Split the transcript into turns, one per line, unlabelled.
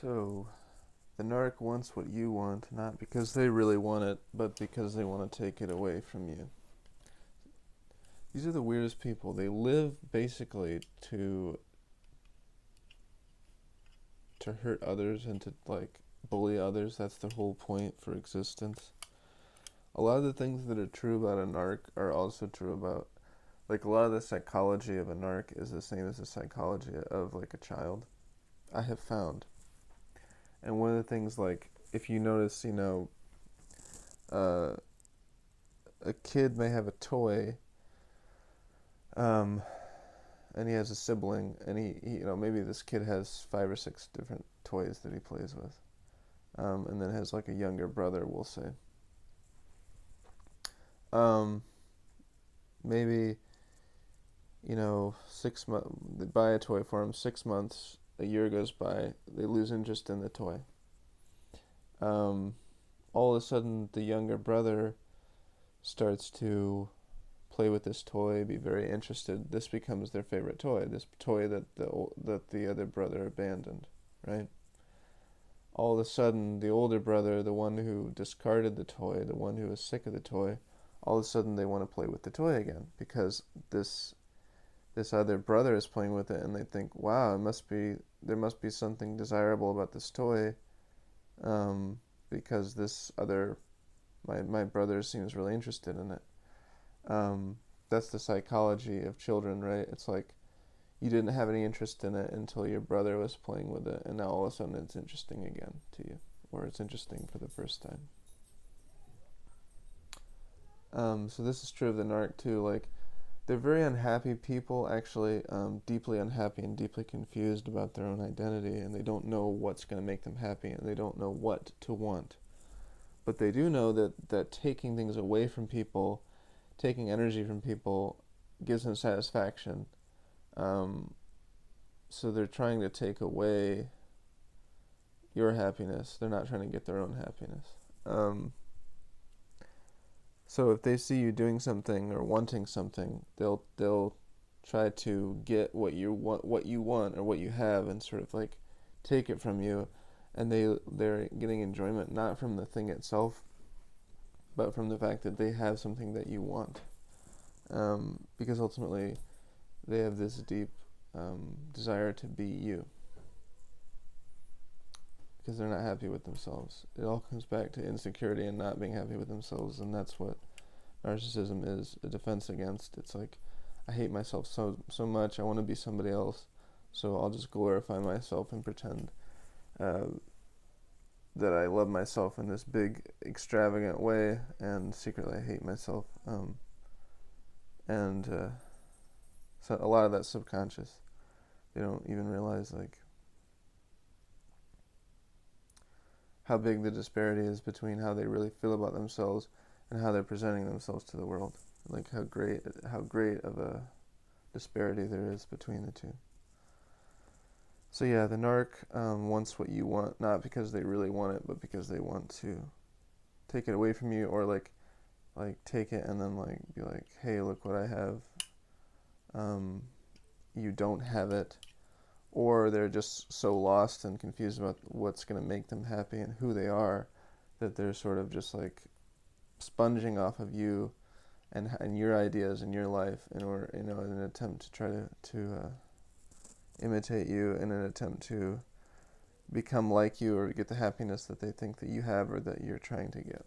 So, the narc wants what you want, not because they really want it, but because they want to take it away from you. These are the weirdest people. They live basically to hurt others and to bully others. That's the whole point for existence. A lot of the things that are true about a narc are also true about, a lot of the psychology of a narc is the same as the psychology of a child, I have found. And one of the things, if you notice, uh, a kid may have a toy, um, and he has a sibling, and maybe this kid has 5 or 6 different toys that he plays with, and then has a younger brother, we'll say. Maybe 6 months, they buy a toy for him. 6 months, a year goes by, they lose interest in the toy. All of a sudden, the younger brother starts to play with this toy, be very interested. This becomes their favorite toy. This toy that the other brother abandoned, right? All of a sudden, the older brother, the one who discarded the toy, the one who was sick of the toy, all of a sudden they want to play with the toy again because this other brother is playing with it, and they think, wow, there must be something desirable about this toy, because my brother seems really interested in it. That's the psychology of children, right? It's like you didn't have any interest in it until your brother was playing with it, and now all of a sudden it's interesting again to you, or it's interesting for the first time. So this is true of the narc too. They're very unhappy people, actually, deeply unhappy and deeply confused about their own identity, and they don't know what's going to make them happy, and they don't know what to want. But they do know that taking things away from people, taking energy from people, gives them satisfaction. So they're trying to take away your happiness. They're not trying to get their own happiness. So if they see you doing something or wanting something, they'll try to get what you want or what you have, and sort of take it from you, and they're getting enjoyment not from the thing itself, but from the fact that they have something that you want, because ultimately they have this deep desire to be you, because they're not happy with themselves. It all comes back to insecurity and not being happy with themselves, and that's what narcissism is a defense against. It's like, I hate myself so much, I want to be somebody else, so I'll just glorify myself and pretend that I love myself in this big, extravagant way, and secretly I hate myself. So a lot of that's subconscious. They don't even realize how big the disparity is between how they really feel about themselves and how they're presenting themselves to the world. How great of a disparity there is between the two. So yeah, the narc wants what you want, not because they really want it, but because they want to take it away from you, or take it and then be like, hey, look what I have. You don't have it. Or they're just so lost and confused about what's going to make them happy and who they are, that they're sort of just sponging off of you and your ideas and your life in an attempt to try to imitate you, in an attempt to become like you or get the happiness that they think that you have or that you're trying to get.